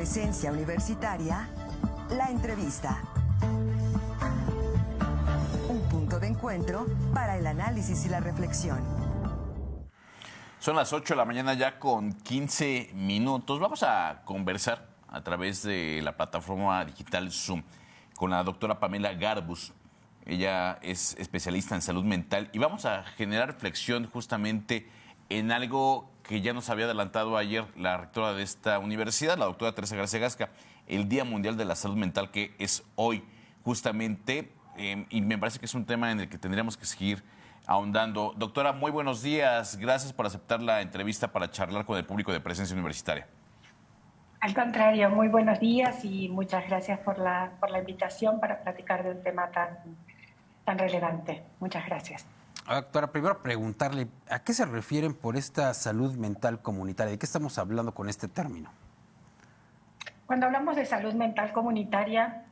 Presencia Universitaria, la entrevista. Un punto de encuentro para el análisis y la reflexión. Son las 8 de la mañana ya con 15 minutos. Vamos a conversar a través de la plataforma digital Zoom con la doctora Pamela Garbus. Ella es especialista en salud mental y vamos a generar reflexión justamente en algo que ya nos había adelantado ayer la rectora de esta universidad, la doctora Teresa García Gasca, el Día Mundial de la Salud Mental, que es hoy justamente, y me parece que es un tema en el que tendríamos que seguir ahondando. Doctora, muy buenos días. Gracias por aceptar la entrevista para charlar con el público de Presencia Universitaria. Al contrario, muy buenos días y muchas gracias por la invitación para platicar de un tema tan relevante. Muchas gracias. Doctora, primero preguntarle, ¿a qué se refieren por esta salud mental comunitaria? ¿De qué estamos hablando con este término? Cuando hablamos de salud mental comunitaria,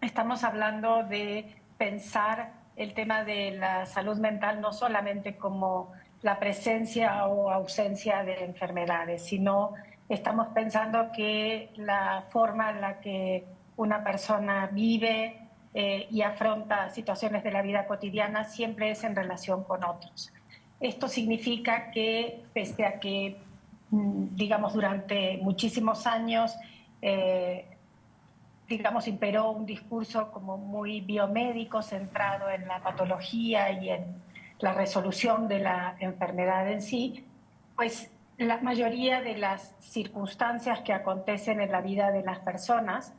estamos hablando de pensar el tema de la salud mental no solamente como la presencia o ausencia de enfermedades, sino estamos pensando que la forma en la que una persona vive y afronta situaciones de la vida cotidiana siempre es en relación con otros. Esto significa que, pese a que, digamos, durante muchísimos años, imperó un discurso como muy biomédico, centrado en la patología y en la resolución de la enfermedad en sí, pues la mayoría de las circunstancias que acontecen en la vida de las personas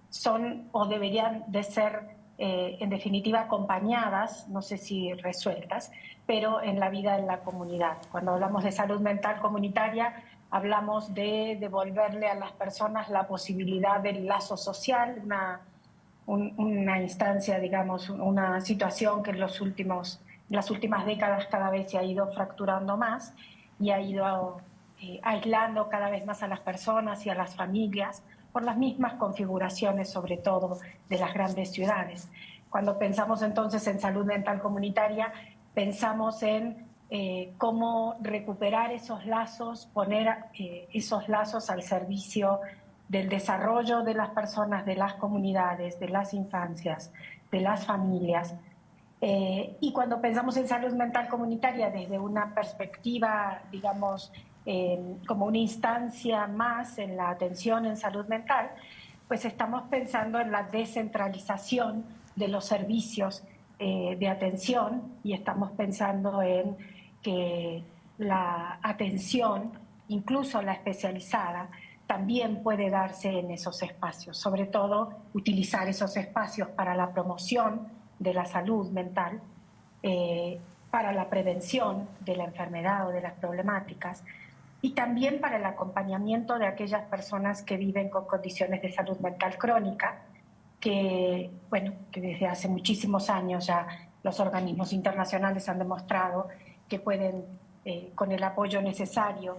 son o deberían de ser, en definitiva, acompañadas, no sé si resueltas, pero en la vida en la comunidad. Cuando hablamos de salud mental comunitaria, hablamos de devolverle a las personas la posibilidad del lazo social, una instancia, digamos, una situación que en las últimas décadas cada vez se ha ido fracturando más y ha ido aislando cada vez más a las personas y a las familias por las mismas configuraciones, sobre todo de las grandes ciudades. Cuando pensamos entonces en salud mental comunitaria, pensamos en cómo recuperar esos lazos, poner esos lazos al servicio del desarrollo de las personas, de las comunidades, de las infancias, de las familias. Y cuando pensamos en salud mental comunitaria desde una perspectiva, digamos, como una instancia más en la atención en salud mental, pues estamos pensando en la descentralización de los servicios de atención y estamos pensando en que la atención, incluso la especializada, también puede darse en esos espacios, sobre todo utilizar esos espacios para la promoción de la salud mental, para la prevención de la enfermedad o de las problemáticas y también para el acompañamiento de aquellas personas que viven con condiciones de salud mental crónica, que desde hace muchísimos años ya los organismos internacionales han demostrado que pueden, con el apoyo necesario,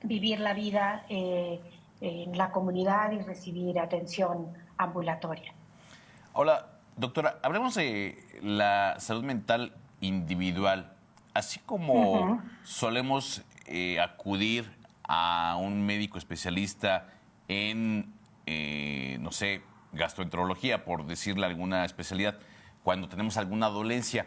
vivir la vida en la comunidad y recibir atención ambulatoria. Hola, doctora, hablemos de la salud mental individual. Así como solemos acudir a un médico especialista en, no sé, gastroenterología, por decirle alguna especialidad, cuando tenemos alguna dolencia,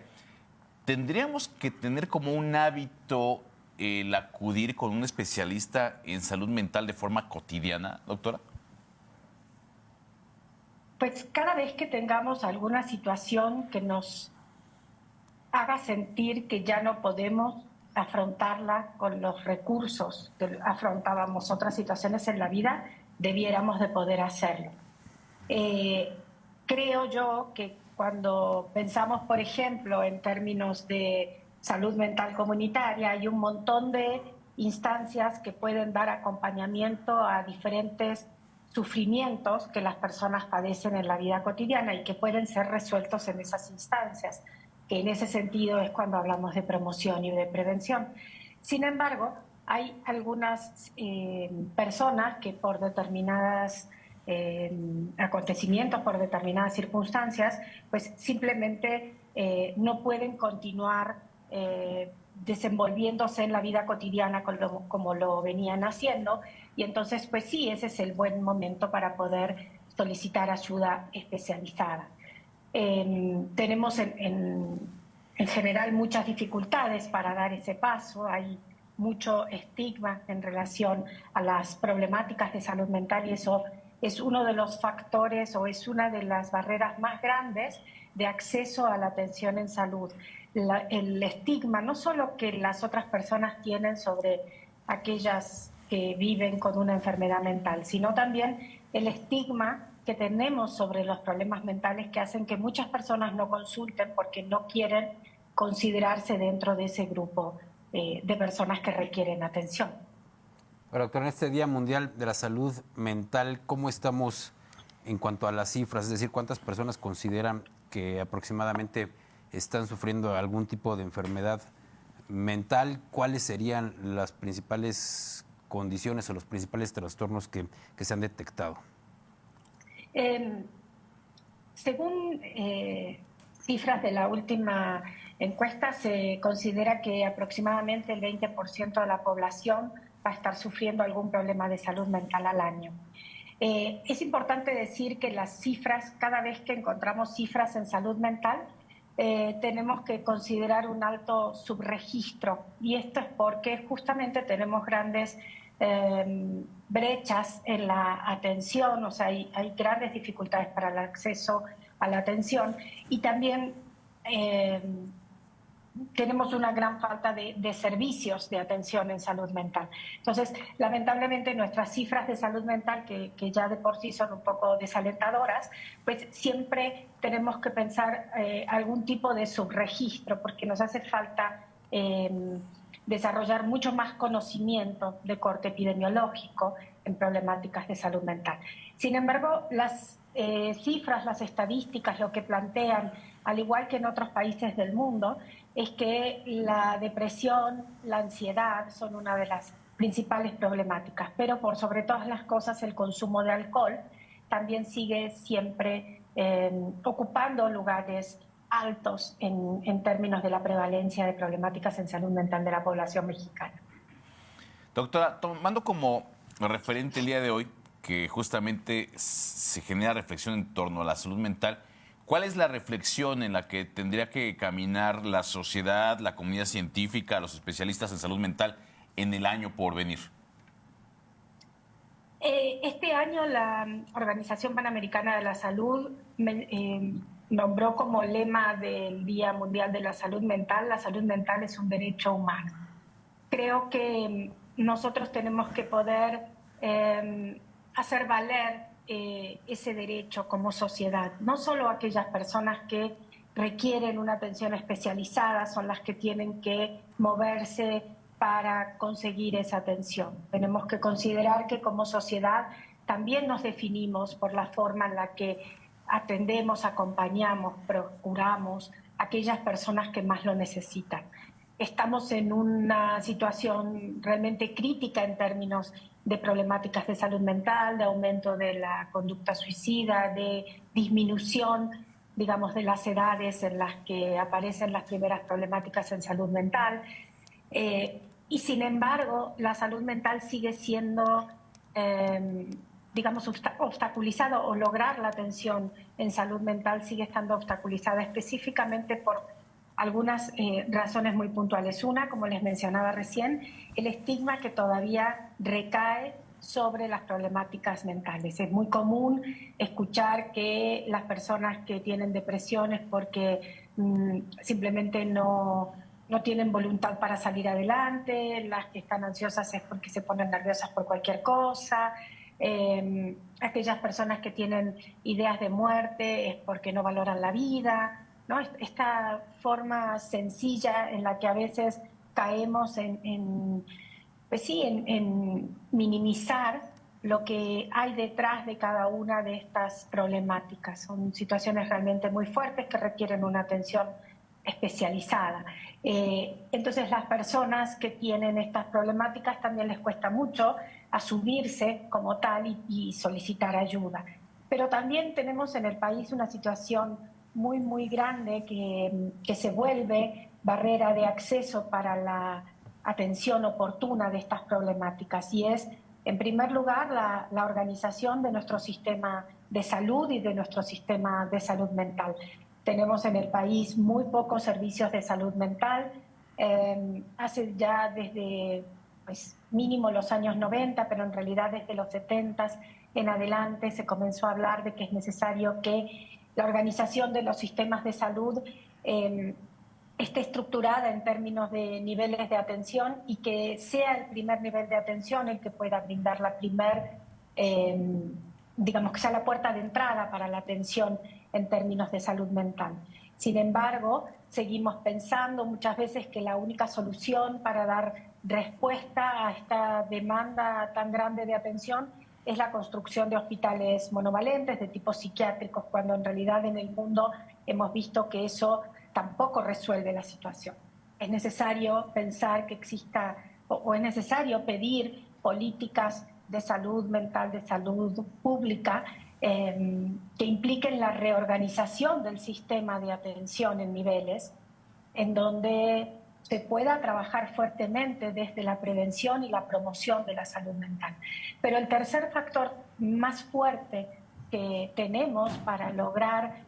¿tendríamos que tener como un hábito el acudir con un especialista en salud mental de forma cotidiana, doctora? Pues cada vez que tengamos alguna situación que nos haga sentir que ya no podemos afrontarla con los recursos que afrontábamos otras situaciones en la vida, debiéramos de poder hacerlo. Creo yo que cuando pensamos, por ejemplo, en términos de salud mental comunitaria, hay un montón de instancias que pueden dar acompañamiento a diferentes sufrimientos que las personas padecen en la vida cotidiana y que pueden ser resueltos en esas instancias, que en ese sentido es cuando hablamos de promoción y de prevención. Sin embargo, hay algunas personas que por determinadas acontecimientos, por determinadas circunstancias, pues simplemente no pueden continuar desenvolviéndose en la vida cotidiana como lo venían haciendo, y entonces pues sí, ese es el buen momento para poder solicitar ayuda especializada. Tenemos en general muchas dificultades para dar ese paso, hay mucho estigma en relación a las problemáticas de salud mental y eso es uno de los factores o es una de las barreras más grandes de acceso a la atención en salud. El estigma, no solo que las otras personas tienen sobre aquellas que viven con una enfermedad mental, sino también el estigma que tenemos sobre los problemas mentales que hacen que muchas personas no consulten porque no quieren considerarse dentro de ese grupo de personas que requieren atención. Ahora, doctor, en este Día Mundial de la Salud Mental, ¿cómo estamos en cuanto a las cifras? Es decir, ¿cuántas personas consideran que aproximadamente están sufriendo algún tipo de enfermedad mental? ¿Cuáles serían las principales condiciones o los principales trastornos que se han detectado? Según cifras de la última encuesta, se considera que aproximadamente el 20% de la población va a estar sufriendo algún problema de salud mental al año. Es importante decir que las cifras, cada vez que encontramos cifras en salud mental, tenemos que considerar un alto subregistro, y esto es porque justamente tenemos grandes brechas en la atención, o sea, hay grandes dificultades para el acceso a la atención y también tenemos una gran falta de servicios de atención en salud mental. Entonces, lamentablemente nuestras cifras de salud mental, que ya de por sí son un poco desalentadoras, pues siempre tenemos que pensar algún tipo de subregistro, porque nos hace falta desarrollar mucho más conocimiento de corte epidemiológico en problemáticas de salud mental. Sin embargo, las cifras, las estadísticas, lo que plantean, al igual que en otros países del mundo, es que la depresión, la ansiedad son una de las principales problemáticas, pero por sobre todas las cosas el consumo de alcohol también sigue siempre ocupando lugares altos en términos de la prevalencia de problemáticas en salud mental de la población mexicana. Doctora, tomando como referente el día de hoy, que justamente se genera reflexión en torno a la salud mental, ¿cuál es la reflexión en la que tendría que caminar la sociedad, la comunidad científica, los especialistas en salud mental en el año por venir? Este año la Organización Panamericana de la Salud nombró como lema del Día Mundial de la Salud Mental: la salud mental es un derecho humano. Creo que nosotros tenemos que poder hacer valer ese derecho como sociedad. No solo aquellas personas que requieren una atención especializada son las que tienen que moverse para conseguir esa atención. Tenemos que considerar que como sociedad también nos definimos por la forma en la que atendemos, acompañamos, procuramos a aquellas personas que más lo necesitan. Estamos en una situación realmente crítica en términos de problemáticas de salud mental, de aumento de la conducta suicida, de disminución, digamos, de las edades en las que aparecen las primeras problemáticas en salud mental. Y sin embargo, la salud mental sigue siendo, digamos, obstaculizada, o lograr la atención en salud mental sigue estando obstaculizada específicamente por algunas razones muy puntuales. Una, como les mencionaba recién, el estigma que todavía recae sobre las problemáticas mentales. Es muy común escuchar que las personas que tienen depresiones porque simplemente no tienen voluntad para salir adelante, las que están ansiosas es porque se ponen nerviosas por cualquier cosa, aquellas personas que tienen ideas de muerte es porque no valoran la vida, ¿no? Esta forma sencilla en la que a veces caemos en minimizar lo que hay detrás de cada una de estas problemáticas. Son situaciones realmente muy fuertes que requieren una atención especializada. Entonces, las personas que tienen estas problemáticas también les cuesta mucho asumirse como tal y solicitar ayuda. Pero también tenemos en el país una situación muy, muy grande que se vuelve barrera de acceso para la atención oportuna de estas problemáticas, y es, en primer lugar, la organización de nuestro sistema de salud y de nuestro sistema de salud mental. Tenemos en el país muy pocos servicios de salud mental. Hace ya desde mínimo los años 90, pero en realidad desde los 70 en adelante se comenzó a hablar de que es necesario que la organización de los sistemas de salud esté estructurada en términos de niveles de atención y que sea el primer nivel de atención el que pueda brindar digamos que sea la puerta de entrada para la atención en términos de salud mental. Sin embargo, seguimos pensando muchas veces que la única solución para dar respuesta a esta demanda tan grande de atención es la construcción de hospitales monovalentes de tipo psiquiátricos, cuando en realidad en el mundo hemos visto que eso tampoco resuelve la situación. Es necesario pensar que exista, o es necesario pedir políticas de salud mental, de salud pública, que impliquen la reorganización del sistema de atención en niveles, en donde se pueda trabajar fuertemente desde la prevención y la promoción de la salud mental. Pero el tercer factor más fuerte que tenemos para lograr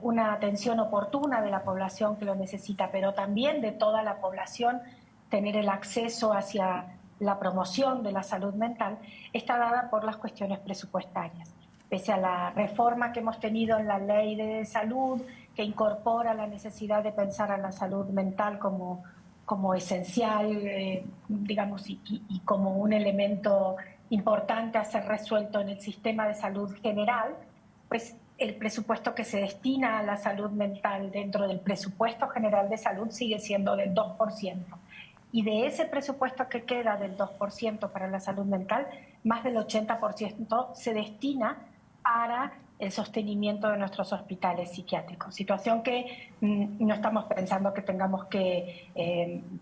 una atención oportuna de la población que lo necesita, pero también de toda la población, tener el acceso hacia la promoción de la salud mental, está dada por las cuestiones presupuestarias. Pese a la reforma que hemos tenido en la ley de salud, que incorpora la necesidad de pensar a la salud mental como esencial, digamos, y como un elemento importante a ser resuelto en el sistema de salud general, pues el presupuesto que se destina a la salud mental dentro del presupuesto general de salud sigue siendo del 2%. Y de ese presupuesto que queda del 2% para la salud mental, más del 80% se destina para el sostenimiento de nuestros hospitales psiquiátricos. Situación que no estamos pensando que tengamos que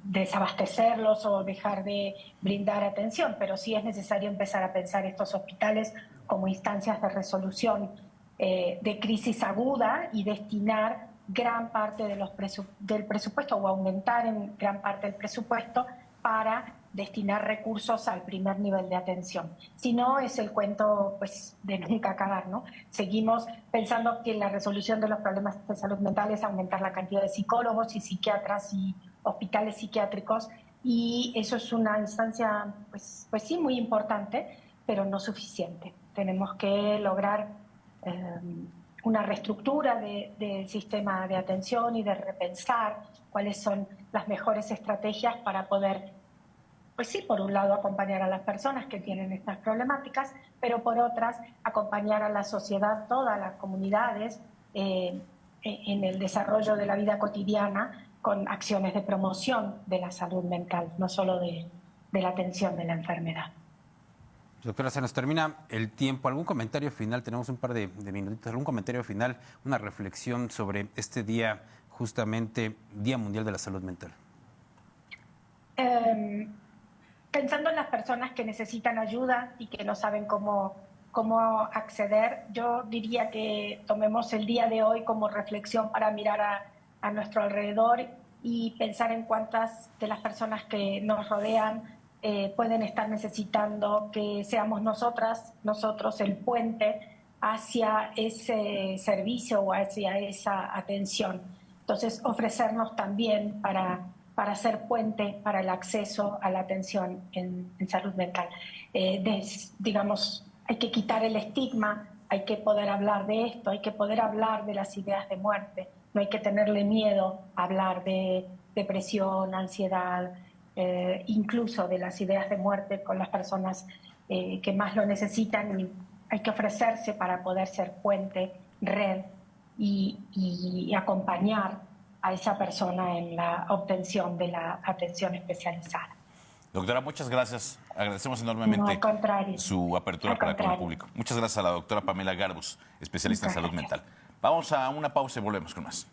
desabastecerlos o dejar de brindar atención, pero sí es necesario empezar a pensar estos hospitales como instancias de resolución de crisis aguda y destinar gran parte del presupuesto o aumentar en gran parte el presupuesto para destinar recursos al primer nivel de atención. Si no, es el cuento de nunca acabar, ¿no? Seguimos pensando que la resolución de los problemas de salud mental es aumentar la cantidad de psicólogos y psiquiatras y hospitales psiquiátricos, y eso es una instancia, pues sí, muy importante, pero no suficiente. Tenemos que lograr una reestructura del sistema de atención y de repensar cuáles son las mejores estrategias para poder, pues sí, por un lado acompañar a las personas que tienen estas problemáticas, pero por otras acompañar a la sociedad, todas las comunidades, en el desarrollo de la vida cotidiana con acciones de promoción de la salud mental, no solo de la atención de la enfermedad. Doctora, se nos termina el tiempo. ¿Algún comentario final? Tenemos un par de minutitos. ¿Algún comentario final, una reflexión sobre este día, justamente Día Mundial de la Salud Mental? Pensando en las personas que necesitan ayuda y que no saben cómo acceder, yo diría que tomemos el día de hoy como reflexión para mirar a nuestro alrededor y pensar en cuántas de las personas que nos rodean pueden estar necesitando que seamos nosotros el puente hacia ese servicio o hacia esa atención. Entonces, ofrecernos también para ser puente para el acceso a la atención en salud mental. Digamos, hay que quitar el estigma, hay que poder hablar de esto, hay que poder hablar de las ideas de muerte, no hay que tenerle miedo a hablar de depresión, ansiedad, incluso de las ideas de muerte con las personas que más lo necesitan, y hay que ofrecerse para poder ser puente, red y acompañar a esa persona en la obtención de la atención especializada. Doctora, muchas gracias. Agradecemos enormemente su apertura para todo el público. Muchas gracias a la doctora Pamela Garbus, especialista en salud mental. Vamos a una pausa y volvemos con más.